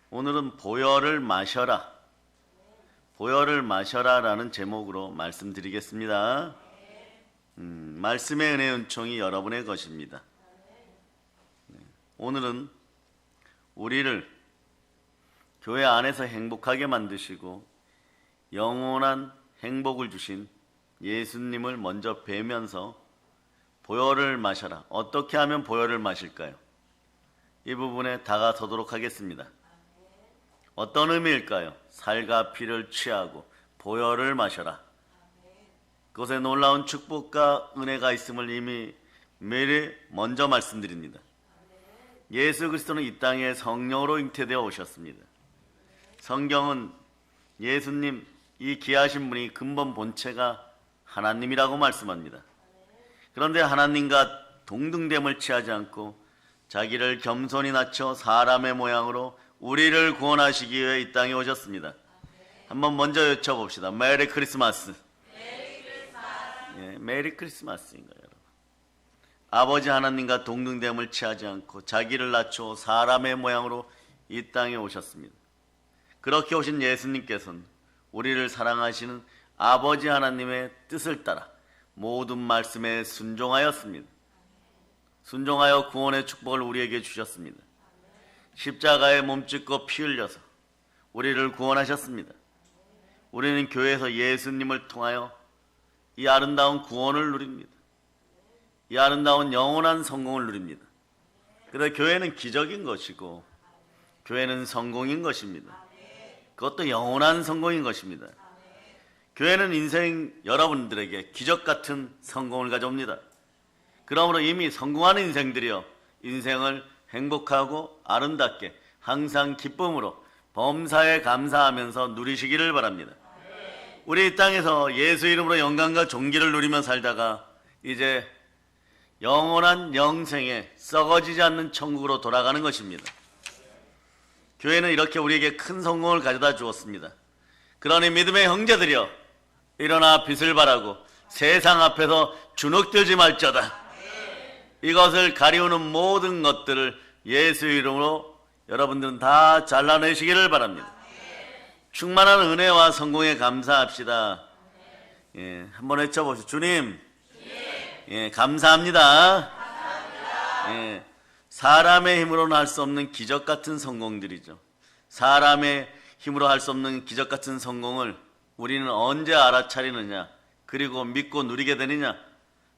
오늘은 보혈을 마셔라, 보혈을 마셔라라는 제목으로 말씀드리겠습니다. 말씀의 은혜 은총이 여러분의 것입니다. 오늘은 우리를 교회 안에서 행복하게 만드시고 영원한 행복을 주신 예수님을 먼저 뵈면서 보혈을 마셔라. 어떻게 하면 보혈을 마실까요? 이 부분에 다가서도록 하겠습니다. 어떤 의미일까요? 살과 피를 취하고 보혈을 마셔라. 그것에 놀라운 축복과 은혜가 있음을 이미 매일 먼저 말씀드립니다. 예수 그리스도는 이 땅에 성령으로 잉태되어 오셨습니다. 성경은 예수님, 이 귀하신 분이 근본 본체가 하나님이라고 말씀합니다. 그런데 하나님과 동등됨을 취하지 않고 자기를 겸손히 낮춰 사람의 모양으로 우리를 구원하시기 위해 이 땅에 오셨습니다. 한번 먼저 외쳐봅시다. 메리 크리스마스. 메리 크리스마스. 예, 메리 크리스마스인가요, 여러분? 아버지 하나님과 동등됨을 취하지 않고 자기를 낮춰 사람의 모양으로 이 땅에 오셨습니다. 그렇게 오신 예수님께서는 우리를 사랑하시는 아버지 하나님의 뜻을 따라 모든 말씀에 순종하였습니다. 순종하여 구원의 축복을 우리에게 주셨습니다. 십자가에 몸짓고 피 흘려서 우리를 구원하셨습니다. 우리는 교회에서 예수님을 통하여 이 아름다운 구원을 누립니다. 이 아름다운 영원한 성공을 누립니다. 그래서 교회는 기적인 것이고 교회는 성공인 것입니다. 그것도 영원한 성공인 것입니다. 교회는 인생 여러분들에게 기적 같은 성공을 가져옵니다. 그러므로 이미 성공하는 인생들이여 인생을 행복하고 아름답게 항상 기쁨으로 범사에 감사하면서 누리시기를 바랍니다. 우리 이 땅에서 예수 이름으로 영광과 존귀를 누리며 살다가 이제 영원한 영생에 썩어지지 않는 천국으로 돌아가는 것입니다. 교회는 이렇게 우리에게 큰 성공을 가져다 주었습니다. 그러니 믿음의 형제들이여 일어나 빛을 발하고 세상 앞에서 주눅들지 말자다. 이것을 가리우는 모든 것들을 예수 이름으로 여러분들은 다 잘라내시기를 바랍니다. 충만한 은혜와 성공에 감사합시다. 예, 한번 외쳐보시죠. 주님, 예, 감사합니다. 예, 사람의 힘으로는 할 수 없는 기적 같은 성공들이죠. 사람의 힘으로 할 수 없는 기적 같은 성공을 우리는 언제 알아차리느냐, 그리고 믿고 누리게 되느냐.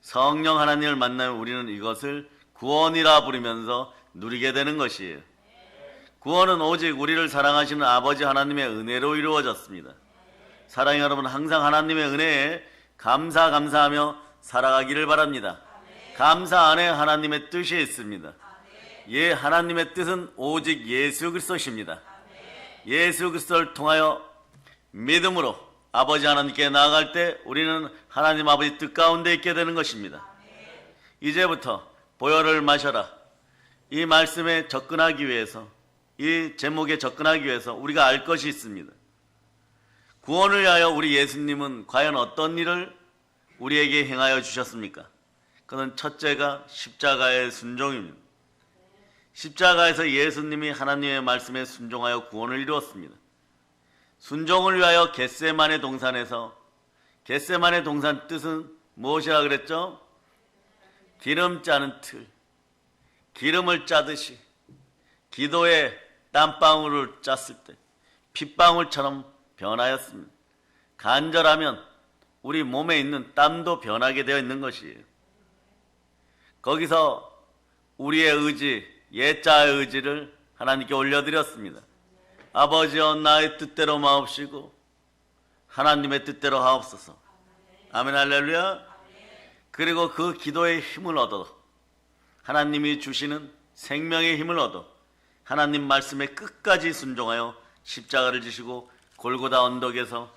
성령 하나님을 만나면 우리는 이것을 구원이라 부르면서 누리게 되는 것이에요. 구원은 오직 우리를 사랑하시는 아버지 하나님의 은혜로 이루어졌습니다. 사랑하는 여러분, 항상 하나님의 은혜에 감사하며 살아가기를 바랍니다. 감사 안에 하나님의 뜻이 있습니다. 예, 하나님의 뜻은 오직 예수 그리스도십니다. 예수 그리스도를 통하여 믿음으로 아버지 하나님께 나아갈 때 우리는 하나님 아버지 뜻 가운데 있게 되는 것입니다. 이제부터 보혈을 마셔라. 이 말씀에 접근하기 위해서, 이 제목에 접근하기 위해서 우리가 알 것이 있습니다. 구원을 위하여 우리 예수님은 과연 어떤 일을 우리에게 행하여 주셨습니까? 그는 첫째가 십자가의 순종입니다. 십자가에서 예수님이 하나님의 말씀에 순종하여 구원을 이루었습니다. 순종을 위하여 겟세마네 동산에서, 겟세마네 동산 뜻은 무엇이라 그랬죠? 기름 짜는 틀, 기름을 짜듯이 기도에 땀방울을 짰을 때 핏방울처럼 변하였습니다. 간절하면 우리 몸에 있는 땀도 변하게 되어 있는 것이에요. 거기서 우리의 의지, 옛자의 의지를 하나님께 올려드렸습니다. 아버지여, 나의 뜻대로 마옵시고 하나님의 뜻대로 하옵소서. 아멘, 할렐루야. 그리고 그 기도의 힘을 얻어 하나님이 주시는 생명의 힘을 얻어 하나님 말씀에 끝까지 순종하여 십자가를 지시고 골고다 언덕에서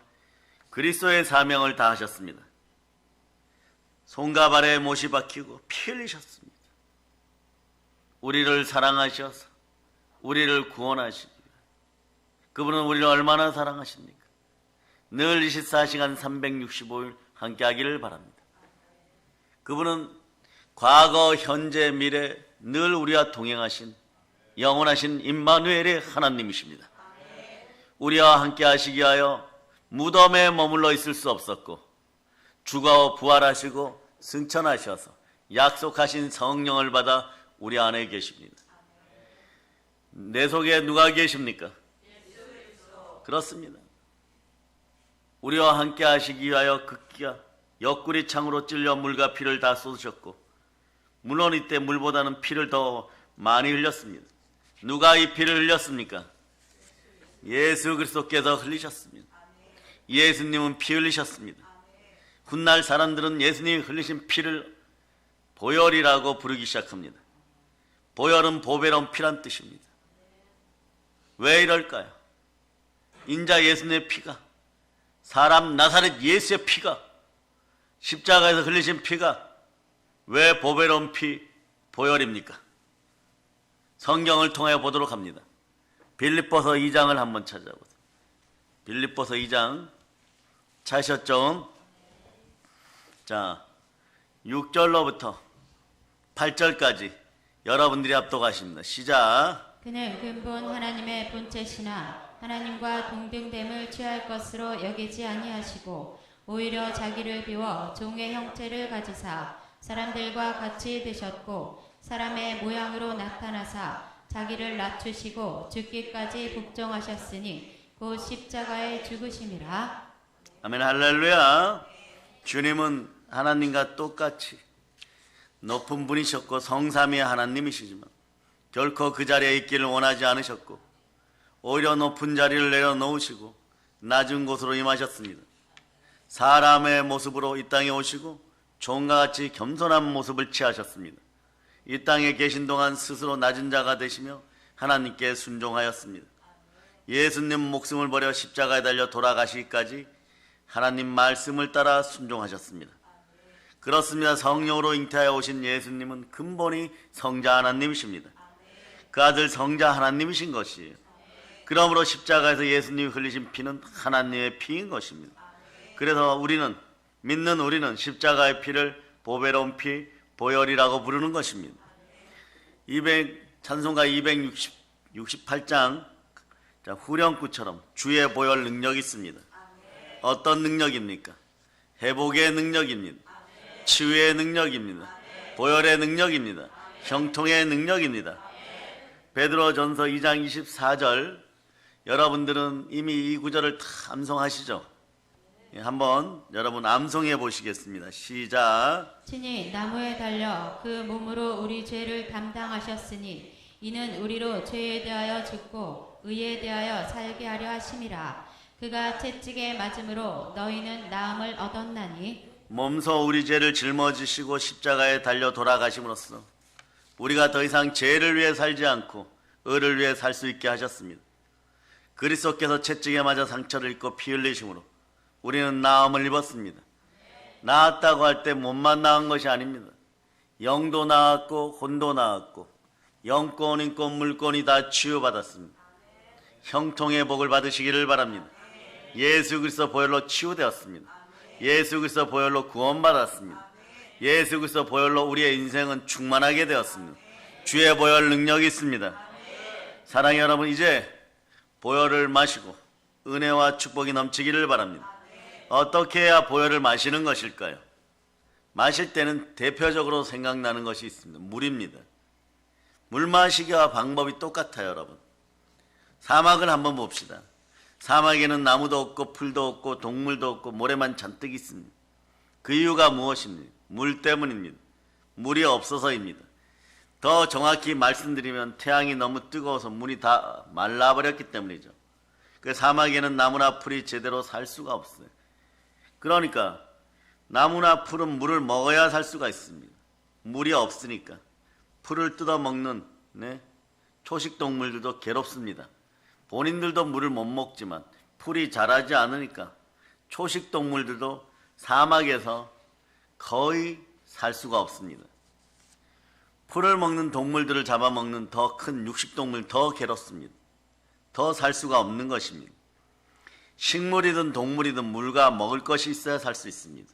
그리스도의 사명을 다하셨습니다. 손과 발에 못이 박히고 피 흘리셨습니다. 우리를 사랑하셔서 우리를 구원하시기 위해. 그분은 우리를 얼마나 사랑하십니까? 늘 24시간 365일 함께 하기를 바랍니다. 그분은 과거, 현재, 미래 늘 우리와 동행하신 영원하신 임마누엘의 하나님이십니다. 우리와 함께 하시기 위하여 무덤에 머물러 있을 수 없었고 죽어 부활하시고 승천하셔서 약속하신 성령을 받아 우리 안에 계십니다. 내 속에 누가 계십니까? 그렇습니다. 우리와 함께 하시기 위하여 극기가 옆구리 창으로 찔려 물과 피를 다 쏟으셨고 물론 이때 물보다는 피를 더 많이 흘렸습니다. 누가 이 피를 흘렸습니까? 예수 그리스도께서 흘리셨습니다. 예수님은 피 흘리셨습니다. 훗날 사람들은 예수님이 흘리신 피를 보혈이라고 부르기 시작합니다. 보혈은 보배로운 피란 뜻입니다. 왜 이럴까요? 인자 예수님의 피가, 사람 나사렛 예수의 피가, 십자가에서 흘리신 피가 왜 보배로운 피, 보혈입니까? 성경을 통하여 보도록 합니다. 빌립보서 2장을 한번 찾아보세요. 빌립보서 2장 찾으셨죠? 자, 6절로부터 8절까지 여러분들이 합독하십니다. 시작. 그는 근본 하나님의 본체시나 하나님과 동등됨을 취할 것으로 여기지 아니하시고 오히려 자기를 비워 종의 형체를 가지사 사람들과 같이 되셨고 사람의 모양으로 나타나사 자기를 낮추시고 죽기까지 복종하셨으니 곧 십자가에 죽으심이라. 아멘. 할렐루야. 주님은 하나님과 똑같이 높은 분이셨고 성삼위의 하나님이시지만 결코 그 자리에 있기를 원하지 않으셨고 오히려 높은 자리를 내려놓으시고 낮은 곳으로 임하셨습니다. 사람의 모습으로 이 땅에 오시고 종과 같이 겸손한 모습을 취하셨습니다. 이 땅에 계신 동안 스스로 낮은 자가 되시며 하나님께 순종하였습니다. 예수님 목숨을 버려 십자가에 달려 돌아가시기까지 하나님 말씀을 따라 순종하셨습니다. 그렇습니다. 성령으로 잉태하여 오신 예수님은 근본이 성자 하나님이십니다. 그 아들 성자 하나님이신 것이에요. 그러므로 십자가에서 예수님이 흘리신 피는 하나님의 피인 것입니다. 그래서 믿는 우리는 십자가의 피를 보배로운 피, 보혈이라고 부르는 것입니다. 찬송가 268장 후렴구처럼 주의 보혈 능력이 있습니다. 어떤 능력입니까? 회복의 능력입니다. 치유의 능력입니다. 보혈의 능력입니다. 형통의 능력입니다. 베드로전서 2장 24절 여러분들은 이미 이 구절을 다 암송하시죠? 한번 여러분 암송해 보시겠습니다. 시작. 친히 나무에 달려 그 몸으로 우리 죄를 담당하셨으니 이는 우리로 죄에 대하여 죽고 의에 대하여 살게 하려 하심이라. 그가 채찍에 맞음으로 너희는 나음을 얻었나니. 몸소 우리 죄를 짊어지시고 십자가에 달려 돌아가심으로써 우리가 더 이상 죄를 위해 살지 않고 의를 위해 살 수 있게 하셨습니다. 그리스도께서 채찍에 맞아 상처를 입고 피 흘리심으로 우리는 나음을 입었습니다. 나았다고 할 때 몸만 나은 것이 아닙니다. 영도 나았고 혼도 나았고 영권, 인권, 물권이 다 치유받았습니다. 형통의 복을 받으시기를 바랍니다. 예수 그리스도 보혈로 치유되었습니다. 예수 그리스도 보혈로 구원받았습니다. 예수 그리스도 보혈로 우리의 인생은 충만하게 되었습니다. 주의 보혈 능력이 있습니다. 사랑의 여러분, 이제 보혈을 마시고 은혜와 축복이 넘치기를 바랍니다. 어떻게 해야 보혈을 마시는 것일까요? 마실 때는 대표적으로 생각나는 것이 있습니다. 물입니다. 물 마시기와 방법이 똑같아요, 여러분. 사막을 한번 봅시다. 사막에는 나무도 없고 풀도 없고 동물도 없고 모래만 잔뜩 있습니다. 그 이유가 무엇입니까? 물 때문입니다. 물이 없어서입니다. 더 정확히 말씀드리면 태양이 너무 뜨거워서 물이 다 말라버렸기 때문이죠. 그 사막에는 나무나 풀이 제대로 살 수가 없어요. 그러니까 나무나 풀은 물을 먹어야 살 수가 있습니다. 물이 없으니까 풀을 뜯어먹는 초식동물들도 괴롭습니다. 본인들도 물을 못 먹지만 풀이 자라지 않으니까 초식동물들도 사막에서 거의 살 수가 없습니다. 풀을 먹는 동물들을 잡아먹는 더 큰 육식동물 더 괴롭습니다. 더 살 수가 없는 것입니다. 식물이든 동물이든 물과 먹을 것이 있어야 살 수 있습니다.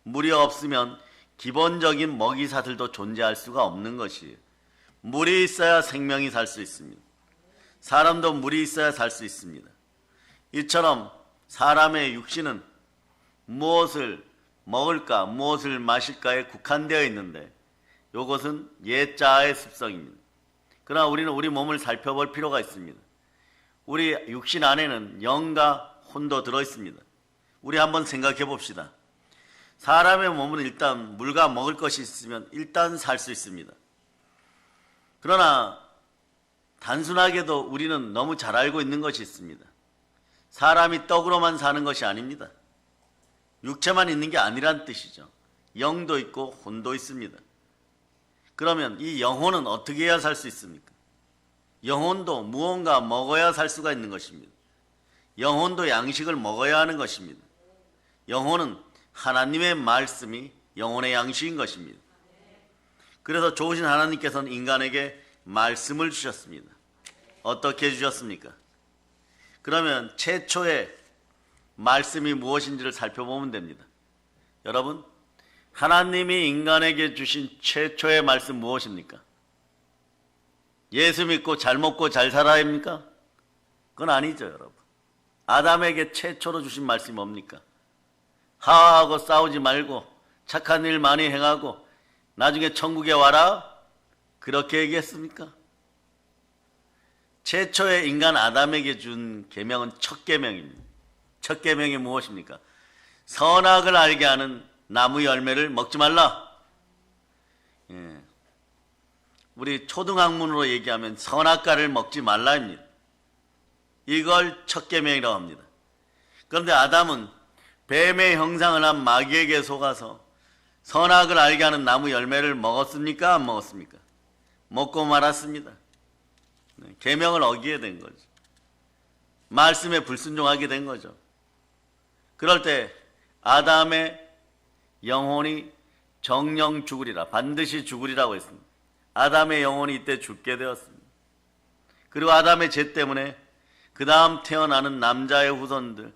물이 없으면 기본적인 먹이사슬도 존재할 수가 없는 것이에요. 물이 있어야 생명이 살 수 있습니다. 사람도 물이 있어야 살 수 있습니다. 이처럼 사람의 육신은 무엇을 먹을까, 무엇을 마실까에 국한되어 있는데 이것은 옛자의 습성입니다. 그러나 우리는 우리 몸을 살펴볼 필요가 있습니다. 우리 육신 안에는 영과 혼도 들어있습니다. 우리 한번 생각해 봅시다. 사람의 몸은 일단 물과 먹을 것이 있으면 일단 살 수 있습니다. 그러나 단순하게도 우리는 너무 잘 알고 있는 것이 있습니다. 사람이 떡으로만 사는 것이 아닙니다. 육체만 있는 게 아니란 뜻이죠. 영도 있고 혼도 있습니다. 그러면 이 영혼은 어떻게 해야 살 수 있습니까? 영혼도 무언가 먹어야 살 수가 있는 것입니다. 영혼도 양식을 먹어야 하는 것입니다. 영혼은 하나님의 말씀이 영혼의 양식인 것입니다. 그래서 좋으신 하나님께서는 인간에게 말씀을 주셨습니다. 어떻게 주셨습니까? 그러면 최초의 말씀이 무엇인지를 살펴보면 됩니다. 여러분, 하나님이 인간에게 주신 최초의 말씀 무엇입니까? 예수 믿고 잘 먹고 잘 살아야입니까? 그건 아니죠, 여러분. 아담에게 최초로 주신 말씀이 뭡니까? 하와하고 싸우지 말고 착한 일 많이 행하고 나중에 천국에 와라? 그렇게 얘기했습니까? 최초의 인간 아담에게 준 계명은 첫 계명입니다. 첫 계명이 무엇입니까? 선악을 알게 하는 나무 열매를 먹지 말라. 예. 우리 초등학문으로 얘기하면 선악과를 먹지 말라입니다. 이걸 첫 계명이라고 합니다. 그런데 아담은 뱀의 형상을 한 마귀에게 속아서 선악을 알게 하는 나무 열매를 먹었습니까? 안 먹었습니까? 먹고 말았습니다. 계명을 어기게 된 거죠. 말씀에 불순종하게 된 거죠. 그럴 때 아담의 영혼이 정령 죽으리라, 반드시 죽으리라고 했습니다. 아담의 영혼이 이때 죽게 되었습니다. 그리고 아담의 죄 때문에 그 다음 태어나는 남자의 후손들,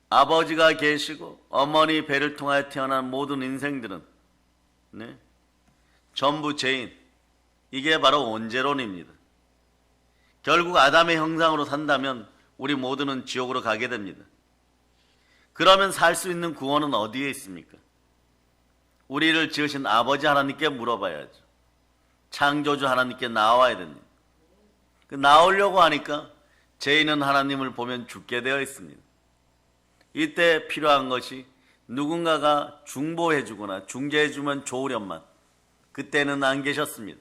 아버지가 계시고 어머니 배를 통하여 태어난 모든 인생들은 전부 죄인, 이게 바로 원죄론입니다. 결국 아담의 형상으로 산다면 우리 모두는 지옥으로 가게 됩니다. 그러면 살 수 있는 구원은 어디에 있습니까? 우리를 지으신 아버지 하나님께 물어봐야죠. 창조주 하나님께 나와야 됩니다. 나오려고 하니까 죄인은 하나님을 보면 죽게 되어 있습니다. 이때 필요한 것이 누군가가 중보해주거나 중재해주면 좋으련만 그때는 안 계셨습니다.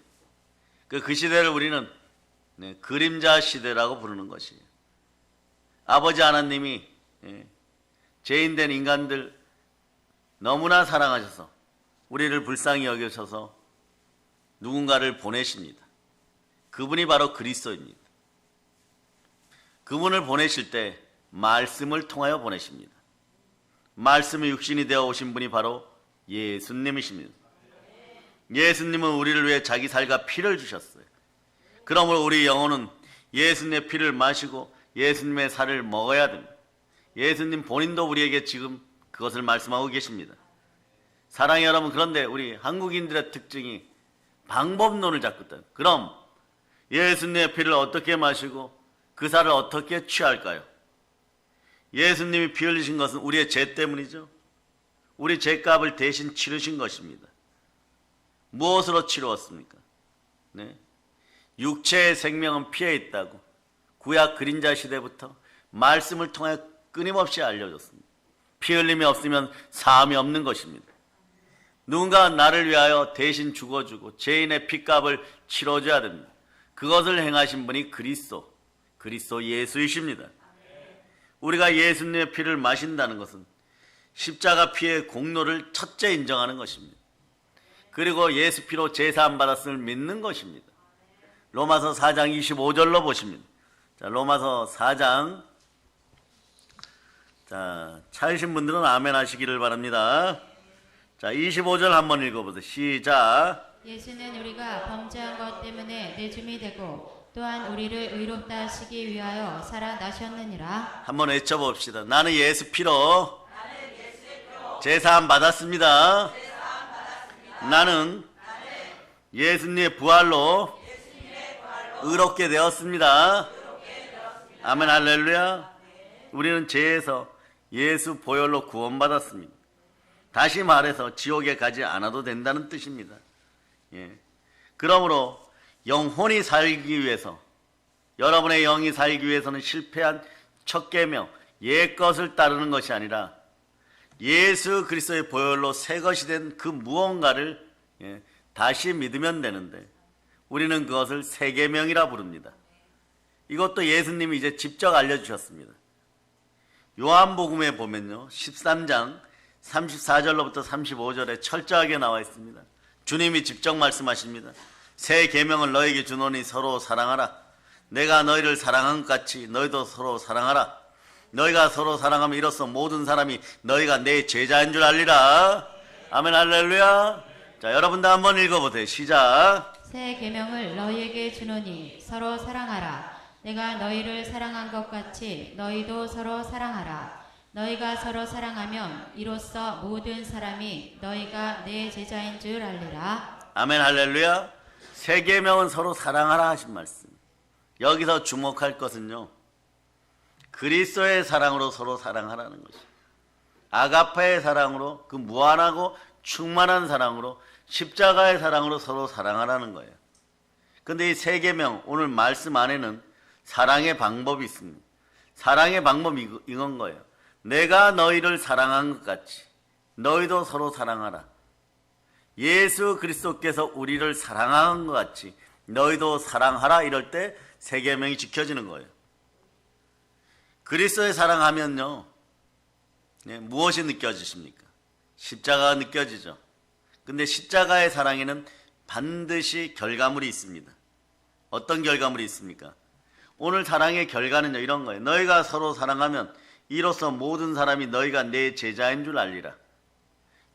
그 시대를 우리는 그림자 시대라고 부르는 것이에요. 아버지 하나님이 죄인된 인간들 너무나 사랑하셔서 우리를 불쌍히 여기셔서 누군가를 보내십니다. 그분이 바로 그리스도입니다. 그분을 보내실 때 말씀을 통하여 보내십니다. 말씀이 육신이 되어 오신 분이 바로 예수님이십니다. 예수님은 우리를 위해 자기 살과 피를 주셨어요. 그러므로 우리 영혼은 예수님의 피를 마시고 예수님의 살을 먹어야 됩니다. 예수님 본인도 우리에게 지금 그것을 말씀하고 계십니다. 사랑의 여러분, 그런데 우리 한국인들의 특징이 방법론을 자꾸 떠요. 그럼 예수님의 피를 어떻게 마시고 그 살을 어떻게 취할까요? 예수님이 피 흘리신 것은 우리의 죄 때문이죠. 우리 죄값을 대신 치르신 것입니다. 무엇으로 치루었습니까? 육체의 생명은 피에 있다고 구약 그림자 시대부터 말씀을 통해 끊임없이 알려줬습니다. 피 흘림이 없으면 사함이 없는 것입니다. 누군가 나를 위하여 대신 죽어주고 죄인의 피값을 치러줘야 됩니다. 그것을 행하신 분이 그리스도 예수이십니다. 우리가 예수님의 피를 마신다는 것은 십자가 피의 공로를 첫째 인정하는 것입니다. 그리고 예수 피로 제사함 받았음을 믿는 것입니다. 로마서 4장 25절로 보십니다. 자, 로마서 4장, 자, 찾으신 분들은 아멘 하시기를 바랍니다. 자, 25절 한번 읽어보세요. 시작. 예수는 우리가 범죄한 것 때문에 내줌이 되고 또한 우리를 의롭다 하시기 위하여 살아나셨느니라. 한번 외쳐봅시다. 나는 예수 피로 제사함 받았습니다. 나는 예수님의 부활로 의롭게 되었습니다. 아멘 할렐루야. 우리는 죄에서 예수 보혈로 구원받았습니다. 다시 말해서 지옥에 가지 않아도 된다는 뜻입니다. 예. 그러므로 영혼이 살기 위해서, 여러분의 영이 살기 위해서는 실패한 첫 계명 옛 것을 따르는 것이 아니라 예수 그리스도의 보혈로 새 것이 된 그 무언가를 다시 믿으면 되는데, 우리는 그것을 새 계명이라 부릅니다. 이것도 예수님이 이제 직접 알려주셨습니다. 요한복음에 보면요, 13장 34절로부터 35절에 철저하게 나와 있습니다. 주님이 직접 말씀하십니다. 새 계명을 너에게 주노니 서로 사랑하라. 내가 너희를 사랑한 것 같이 너희도 서로 사랑하라. 너희가 서로 사랑하면 이로써 모든 사람이 너희가 내 제자인 줄 알리라. 아멘 할렐루야. 자, 여러분도 한번 읽어보세요. 시작. 새 계명을 너희에게 주노니 서로 사랑하라. 내가 너희를 사랑한 것 같이 너희도 서로 사랑하라. 너희가 서로 사랑하면 이로써 모든 사람이 너희가 내 제자인 줄 알리라. 아멘 할렐루야. 새 계명은 서로 사랑하라 하신 말씀. 여기서 주목할 것은요, 그리스도의 사랑으로 서로 사랑하라는 것이, 아가파의 사랑으로, 그 무한하고 충만한 사랑으로, 십자가의 사랑으로 서로 사랑하라는 거예요. 근데 이 새 계명, 오늘 말씀 안에는 사랑의 방법이 있습니다. 사랑의 방법이 이건 거예요. 내가 너희를 사랑한 것 같이 너희도 서로 사랑하라. 예수 그리스도께서 우리를 사랑한 것 같이 너희도 사랑하라. 이럴 때 새 계명이 지켜지는 거예요. 그리스도의 사랑하면요, 무엇이 느껴지십니까? 십자가가 느껴지죠. 근데 십자가의 사랑에는 반드시 결과물이 있습니다. 어떤 결과물이 있습니까? 오늘 사랑의 결과는요, 이런 거예요. 너희가 서로 사랑하면 이로써 모든 사람이 너희가 내 제자인 줄 알리라.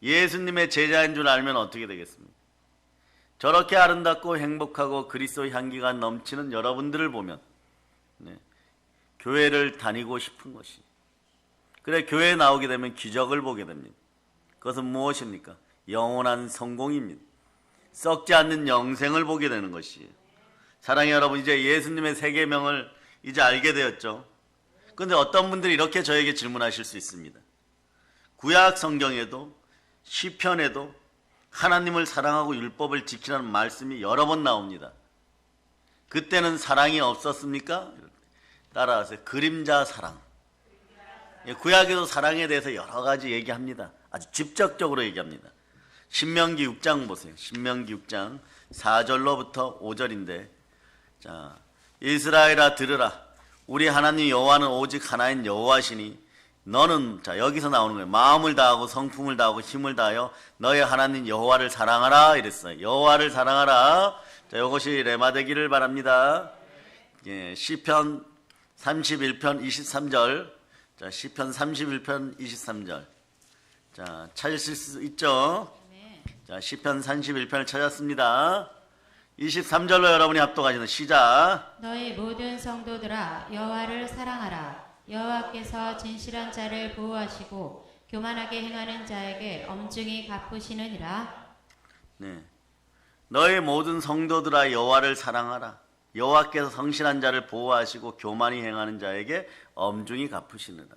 예수님의 제자인 줄 알면 어떻게 되겠습니까? 저렇게 아름답고 행복하고 그리스도 향기가 넘치는 여러분들을 보면 교회를 다니고 싶은 것이, 그래 교회에 나오게 되면 기적을 보게 됩니다. 그것은 무엇입니까? 영원한 성공입니다. 썩지 않는 영생을 보게 되는 것이에요. 사랑의 여러분, 이제 예수님의 새 계명을 이제 알게 되었죠. 그런데 어떤 분들이 이렇게 저에게 질문하실 수 있습니다. 구약 성경에도 시편에도 하나님을 사랑하고 율법을 지키라는 말씀이 여러 번 나옵니다. 그때는 사랑이 없었습니까? 따라하세요. 그림자 사랑. 구약에도 사랑에 대해서 여러 가지 얘기합니다. 아주 직접적으로 얘기합니다. 신명기 6장 보세요. 신명기 6장 4절로부터 5절인데, 자, 이스라엘아 들으라. 우리 하나님 여호와는 오직 하나인 여호와시니 너는, 자, 여기서 나오는 거예요. 마음을 다하고 성품을 다하고 힘을 다하여 너의 하나님 여호와를 사랑하라 이랬어요. 여호와를 사랑하라. 자, 이것이 레마 되기를 바랍니다. 예, 시편 31편 23절. 자, 시편 31편 23절. 자, 찾으실 수 있죠? 자, 시편 31편을 찾았습니다. 23절로 여러분이 합독하시는 시작. 너희 모든 성도들아 여호와를 사랑하라. 여호와께서 진실한 자를 보호하시고 교만하게 행하는 자에게 엄중히 갚으시느니라. 네. 너희 모든 성도들아 여호와를 사랑하라. 여호와께서 성실한 자를 보호하시고 교만히 행하는 자에게 엄중히 갚으시느라.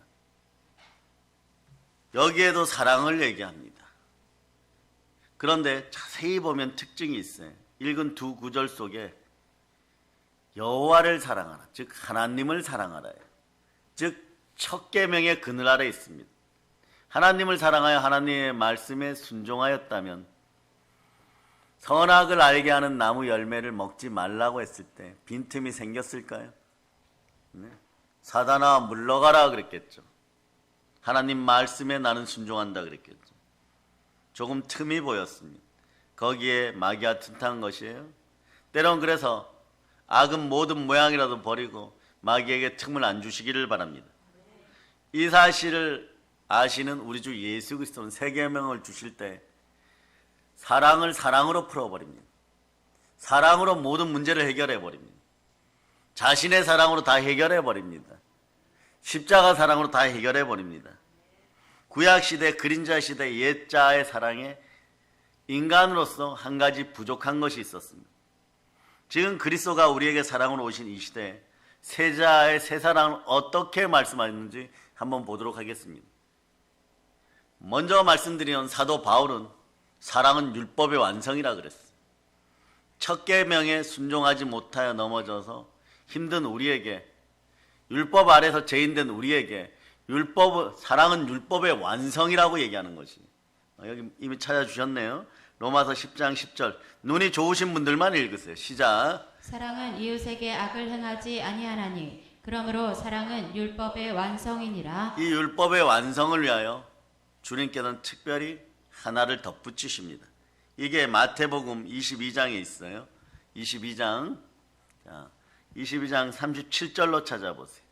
여기에도 사랑을 얘기합니다. 그런데 자세히 보면 특징이 있어요. 읽은 두 구절 속에 여호와를 사랑하라, 즉 하나님을 사랑하라요. 즉 첫 계명의 그늘 아래 있습니다. 하나님을 사랑하여 하나님의 말씀에 순종하였다면 선악을 알게 하는 나무 열매를 먹지 말라고 했을 때 빈틈이 생겼을까요? 네. 사단아 물러가라 그랬겠죠. 하나님 말씀에 나는 순종한다 그랬겠죠. 조금 틈이 보였습니다. 거기에 마귀가 틈탄 것이에요. 때론 그래서 악은 모든 모양이라도 버리고 마귀에게 틈을 안 주시기를 바랍니다. 이 사실을 아시는 우리 주 예수 그리스도는 새 계명을 주실 때 사랑을 사랑으로 풀어버립니다. 사랑으로 모든 문제를 해결해버립니다. 자신의 사랑으로 다 해결해버립니다. 십자가 사랑으로 다 해결해버립니다. 구약시대 그림자 시대 옛자의 사랑에 인간으로서 한 가지 부족한 것이 있었습니다. 지금 그리스도가 우리에게 사랑으로 오신 이 시대에 세자의 새 사랑을 어떻게 말씀하셨는지 한번 보도록 하겠습니다. 먼저 말씀드리는 사도 바울은 사랑은 율법의 완성이라 그랬어요. 첫 계명에 순종하지 못하여 넘어져서 힘든 우리에게, 율법 아래서 죄인된 우리에게 사랑은 율법의 완성이라고 얘기하는 것이, 여기 이미 찾아주셨네요. 로마서 10장 10절. 눈이 좋으신 분들만 읽으세요. 시작. 사랑은 이웃에게 악을 행하지 아니하나니 그러므로 사랑은 율법의 완성이니라. 이 율법의 완성을 위하여 주님께서는 특별히 하나를 덧붙이십니다. 이게 마태복음 22장에 있어요. 22장 37절로 찾아보세요.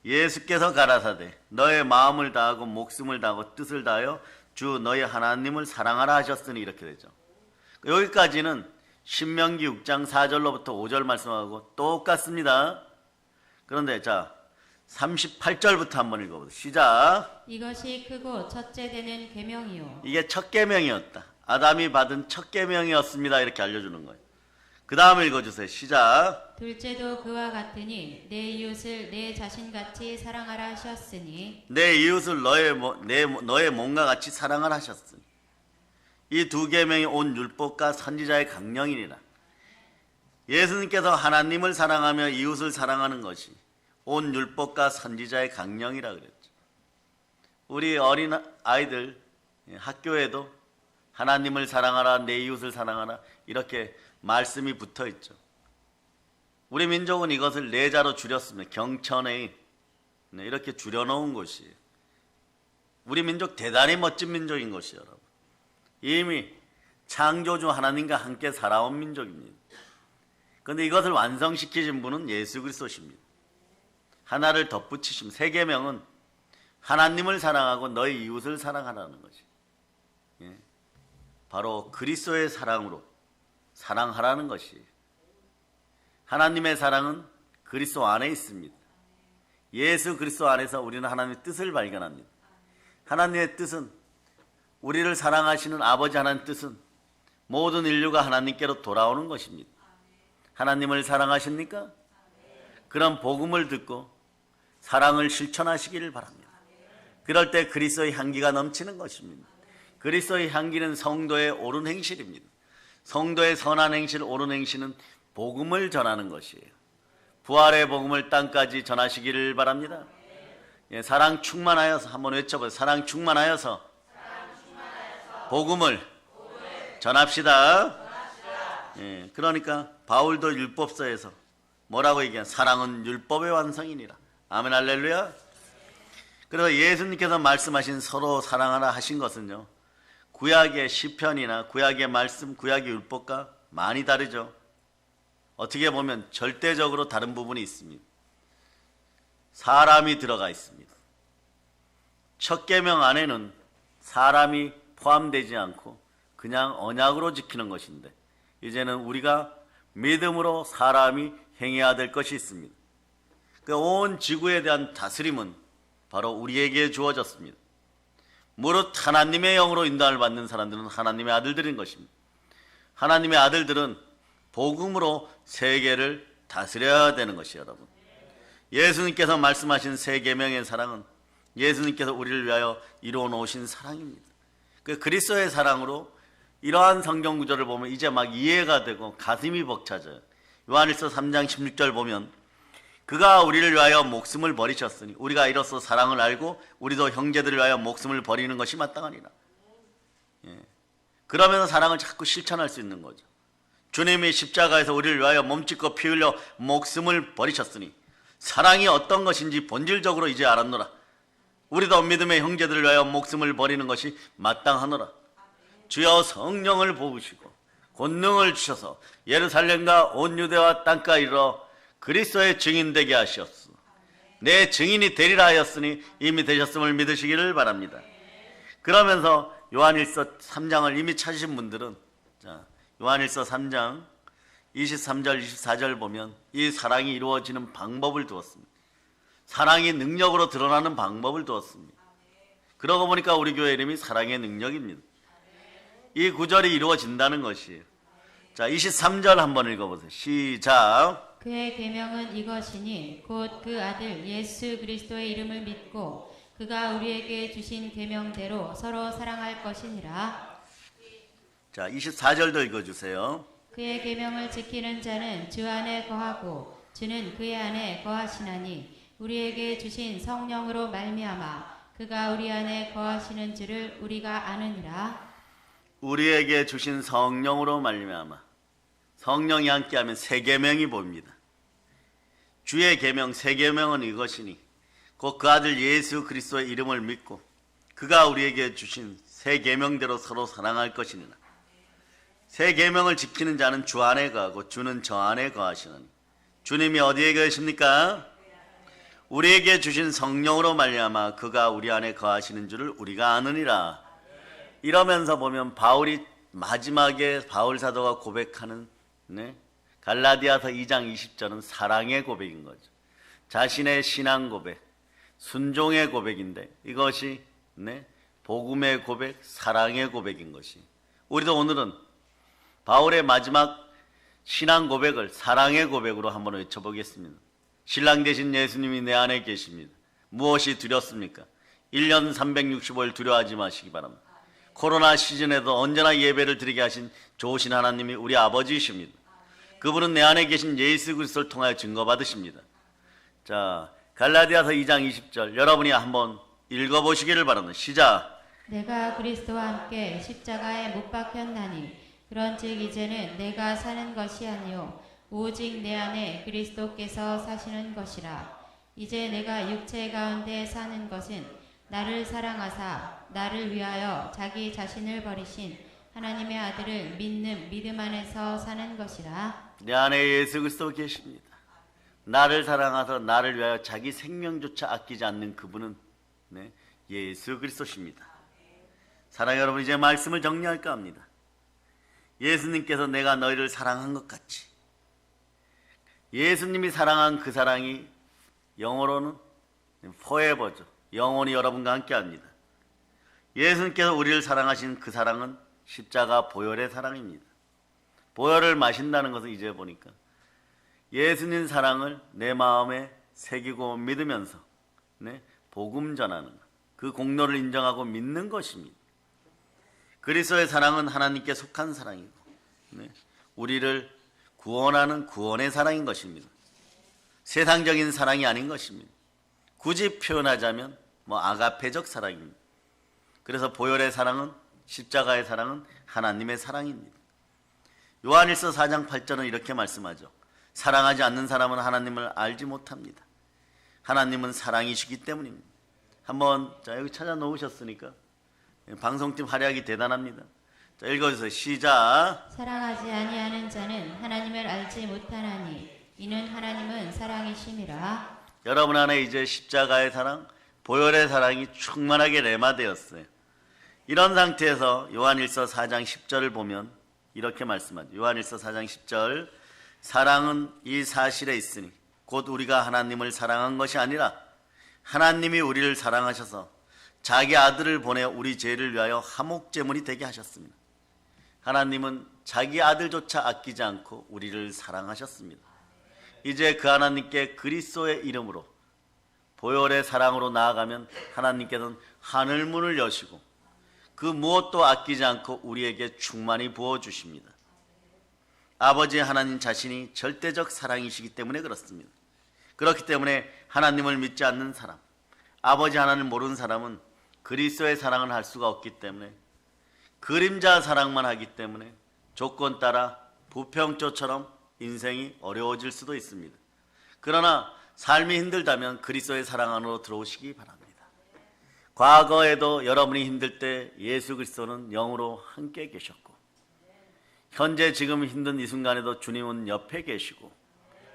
예수께서 가라사대 너의 마음을 다하고 목숨을 다하고 뜻을 다하여 주 너의 하나님을 사랑하라 하셨으니, 이렇게 되죠. 여기까지는 신명기 6장 4절로부터 5절 말씀하고 똑같습니다. 그런데 38절부터 한번 읽어보세요. 시작. 이것이 크고 첫째 되는 계명이요. 이게 첫 계명이었다. 아담이 받은 첫 계명이었습니다. 이렇게 알려주는 거예요. 그 다음 읽어주세요. 시작. 둘째도 그와 같으니 내 이웃을 내 자신같이 사랑하라 하셨으니 내 이웃을 너의 몸과 같이 사랑하라 하셨으니. 이 두 계명이 온 율법과 선지자의 강령이니라. 예수님께서 하나님을 사랑하며 이웃을 사랑하는 것이 온 율법과 선지자의 강령이라 그랬죠. 우리 어린 아이들 학교에도 하나님을 사랑하라, 내 이웃을 사랑하라, 이렇게 말씀이 붙어 있죠. 우리 민족은 이것을 내자로 줄였습니다. 경천에 이렇게 줄여놓은 것이에요. 우리 민족 대단히 멋진 민족인 것이에요, 여러분. 이미 창조주 하나님과 함께 살아온 민족입니다. 그런데 이것을 완성시키신 분은 예수 그리스도십니다. 하나를 덧붙이심. 세 계명은 하나님을 사랑하고 너희 이웃을 사랑하라는 것이, 바로 그리스도의 사랑으로 사랑하라는 것이. 하나님의 사랑은 그리스도 안에 있습니다. 예수 그리스도 안에서 우리는 하나님의 뜻을 발견합니다. 하나님의 뜻은, 우리를 사랑하시는 아버지 하나님의 뜻은 모든 인류가 하나님께로 돌아오는 것입니다. 하나님을 사랑하십니까? 그런 복음을 듣고 사랑을 실천하시기를 바랍니다. 그럴 때 그리스도의 향기가 넘치는 것입니다. 그리스도의 향기는 성도의 옳은 행실입니다. 성도의 선한 행실, 옳은 행실은 복음을 전하는 것이에요. 부활의 복음을 땅까지 전하시기를 바랍니다. 사랑 충만하여서, 한번 외쳐보세요. 사랑 충만하여서 복음을 전합시다. 그러니까 바울도 율법서에서 뭐라고 얘기한? 사랑은 율법의 완성이니라. 아멘, 할렐루야. 그래서 예수님께서 말씀하신 서로 사랑하라 하신 것은요, 구약의 시편이나 구약의 말씀, 구약의 율법과 많이 다르죠. 어떻게 보면 절대적으로 다른 부분이 있습니다. 사람이 들어가 있습니다. 첫 계명 안에는 사람이 포함되지 않고 그냥 언약으로 지키는 것인데, 이제는 우리가 믿음으로 사람이 행해야 될 것이 있습니다. 그 온 지구에 대한 다스림은 바로 우리에게 주어졌습니다. 무릇 하나님의 영으로 인도함을 받는 사람들은 하나님의 아들들인 것입니다. 하나님의 아들들은 복음으로 세계를 다스려야 되는 것이에요, 여러분. 예수님께서 말씀하신 세 계명의 사랑은 예수님께서 우리를 위하여 이루어 놓으신 사랑입니다. 그 그리스도의 사랑으로 이러한 성경 구절을 보면 이제 막 이해가 되고 가슴이 벅차져요. 요한일서 3장 16절 보면 그가 우리를 위하여 목숨을 버리셨으니 우리가 이로써 사랑을 알고 우리도 형제들을 위하여 목숨을 버리는 것이 마땅하니라. 그러면서 사랑을 자꾸 실천할 수 있는 거죠. 주님이 십자가에서 우리를 위하여 몸짓고 피 흘려 목숨을 버리셨으니 사랑이 어떤 것인지 본질적으로 이제 알았노라. 우리도 믿음의 형제들을 위하여 목숨을 버리는 것이 마땅하노라. 주여 성령을 부으시고 권능을 주셔서 예루살렘과 온 유대와 땅까지 이르러 그리스도의 증인 되게 하시옵소서. 내 증인이 되리라 하였으니 이미 되셨음을 믿으시기를 바랍니다. 그러면서 요한일서 3장을 이미 찾으신 분들은 요한일서 3장 23절 24절 보면 이 사랑이 이루어지는 방법을 두었습니다. 사랑이 능력으로 드러나는 방법을 두었습니다. 그러고 보니까 우리 교회 이름이 사랑의 능력입니다. 이 구절이 이루어진다는 것이에요. 자, 23절 한번 읽어보세요. 시작. 그의 계명은 이것이니 곧 그 아들 예수 그리스도의 이름을 믿고 그가 우리에게 주신 계명대로 서로 사랑할 것이니라. 자, 24절도 읽어주세요. 그의 계명을 지키는 자는 주 안에 거하고 주는 그의 안에 거하시나니 우리에게 주신 성령으로 말미암아 그가 우리 안에 거하시는 줄을 우리가 아느니라. 우리에게 주신 성령으로 말미암아. 성령이 함께하면 새 계명이 보입니다. 주의 계명, 새 계명은 이것이니 곧 그 아들 예수 그리스도의 이름을 믿고 그가 우리에게 주신 새 계명대로 서로 사랑할 것이니라. 새 계명을 지키는 자는 주 안에 거하고 주는 저 안에 거하시느니. 주님이 어디에 계십니까? 우리에게 주신 성령으로 말미암아 그가 우리 안에 거하시는 줄을 우리가 아느니라. 이러면서 보면 바울이 마지막에 바울 사도가 고백하는 갈라디아서 2장 20절은 사랑의 고백인 거죠. 자신의 신앙 고백, 순종의 고백인데 이것이 복음의 고백, 사랑의 고백인 것이. 우리도 오늘은 바울의 마지막 신앙 고백을 사랑의 고백으로 한번 외쳐보겠습니다. 신랑 되신 예수님이 내 안에 계십니다. 무엇이 두렵습니까? 1년 365일 두려워하지 마시기 바랍니다. 코로나 시즌에도 언제나 예배를 드리게 하신 좋으신 하나님이 우리 아버지이십니다. 그분은 내 안에 계신 예수 그리스도를 통하여 증거받으십니다. 자, 갈라디아서 2장 20절 여러분이 한번 읽어보시기를 바랍니다. 시작. 내가 그리스도와 함께 십자가에 못 박혔나니 그런즉 이제는 내가 사는 것이 아니요 오직 내 안에 그리스도께서 사시는 것이라. 이제 내가 육체 가운데 사는 것은 나를 사랑하사 나를 위하여 자기 자신을 버리신 하나님의 아들을 믿는 믿음 안에서 사는 것이라. 내 안에 예수 그리스도 계십니다. 나를 사랑하사 나를 위하여 자기 생명조차 아끼지 않는 그분은 예수 그리스도십니다. 사랑하는 여러분, 이제 말씀을 정리할까 합니다. 예수님께서 내가 너희를 사랑한 것 같이 예수님이 사랑한 그 사랑이 영어로는 forever죠. 영원히 여러분과 함께합니다. 예수님께서 우리를 사랑하신 그 사랑은 십자가 보혈의 사랑입니다. 보혈을 마신다는 것을 이제 보니까 예수님 사랑을 내 마음에 새기고 믿으면서 복음 전하는 그 공로를 인정하고 믿는 것입니다. 그리스도의 사랑은 하나님께 속한 사랑이고 우리를 구원하는 구원의 사랑인 것입니다. 세상적인 사랑이 아닌 것입니다. 굳이 표현하자면 아가페적 사랑입니다. 그래서 보혈의 사랑은, 십자가의 사랑은 하나님의 사랑입니다. 요한일서 4장 8절은 이렇게 말씀하죠. 사랑하지 않는 사람은 하나님을 알지 못합니다. 하나님은 사랑이시기 때문입니다. 한번 여기 찾아 놓으셨으니까 방송팀 활약이 대단합니다. 자, 읽어주세요. 시작. 사랑하지 아니하는 자는 하나님을 알지 못하나니 이는 하나님은 사랑이심이라. 여러분 안에 이제 십자가의 사랑, 보혈의 사랑이 충만하게 레마되었어요. 이런 상태에서 요한일서 4장 10절을 보면 이렇게 말씀하죠. 요한일서 4장 10절 사랑은 이 사실에 있으니 곧 우리가 하나님을 사랑한 것이 아니라 하나님이 우리를 사랑하셔서 자기 아들을 보내 우리 죄를 위하여 화목제물이 되게 하셨습니다. 하나님은 자기 아들조차 아끼지 않고 우리를 사랑하셨습니다. 이제 그 하나님께 그리스도의 이름으로 보혈의 사랑으로 나아가면 하나님께서는 하늘문을 여시고 그 무엇도 아끼지 않고 우리에게 충만히 부어주십니다. 아버지 하나님 자신이 절대적 사랑이시기 때문에 그렇습니다. 그렇기 때문에 하나님을 믿지 않는 사람, 아버지 하나님을 모르는 사람은 그리스도의 사랑을 할 수가 없기 때문에 그림자 사랑만 하기 때문에 조건 따라 부평조처럼 인생이 어려워질 수도 있습니다. 그러나 삶이 힘들다면 그리스도의 사랑 안으로 들어오시기 바랍니다. 과거에도 여러분이 힘들 때 예수 그리스도는 영으로 함께 계셨고 현재 지금 힘든 이 순간에도 주님은 옆에 계시고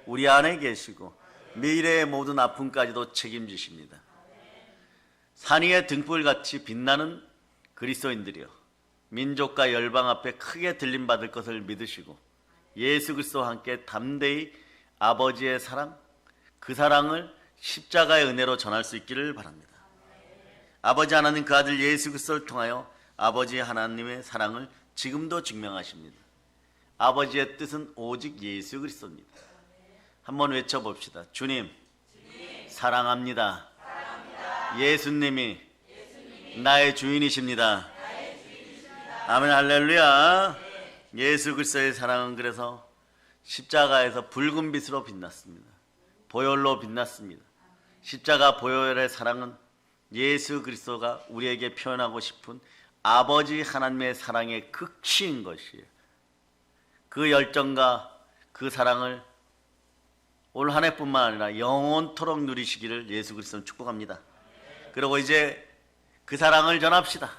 우리 안에 계시고 미래의 모든 아픔까지도 책임지십니다. 산 위의 등불같이 빛나는 그리스도인들이여 민족과 열방 앞에 크게 들림받을 것을 믿으시고 예수 그리스도와 함께 담대히 아버지의 사랑, 그 사랑을 십자가의 은혜로 전할 수 있기를 바랍니다. 아버지 하나님 그 아들 예수 그리스도를 통하여 아버지 하나님의 사랑을 지금도 증명하십니다. 아버지의 뜻은 오직 예수 그리스도입니다. 한번 외쳐봅시다. 주님, 사랑합니다. 예수님이 나의 주인이십니다. 아멘, 할렐루야. 예수 그리스도의 사랑은 그래서 십자가에서 붉은 빛으로 빛났습니다. 보혈로 빛났습니다. 십자가 보혈의 사랑은 예수 그리스도가 우리에게 표현하고 싶은 아버지 하나님의 사랑의 극치인 것이에요. 그 열정과 그 사랑을 올 한 해뿐만 아니라 영원토록 누리시기를 예수 그리스도는 축복합니다. 그리고 이제 그 사랑을 전합시다.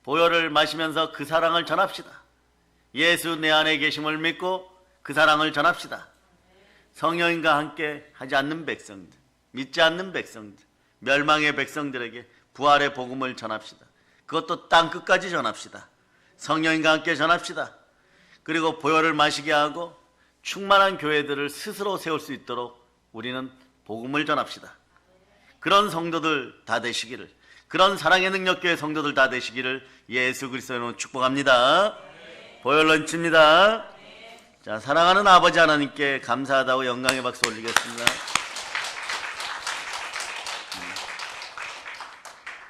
보혈을 마시면서 그 사랑을 전합시다. 예수 내 안에 계심을 믿고 그 사랑을 전합시다. 성령님과 함께 하지 않는 백성들, 믿지 않는 백성들, 멸망의 백성들에게 부활의 복음을 전합시다. 그것도 땅 끝까지 전합시다. 성령님과 함께 전합시다. 그리고 보혈을 마시게 하고 충만한 교회들을 스스로 세울 수 있도록 우리는 복음을 전합시다. 그런 성도들 다 되시기를, 그런 사랑의 능력교회 성도들 다 되시기를 예수 그리스도로 축복합니다. 보혈 넘칩니다. 자, 사랑하는 아버지 하나님께 감사하다고 영광의 박수 올리겠습니다.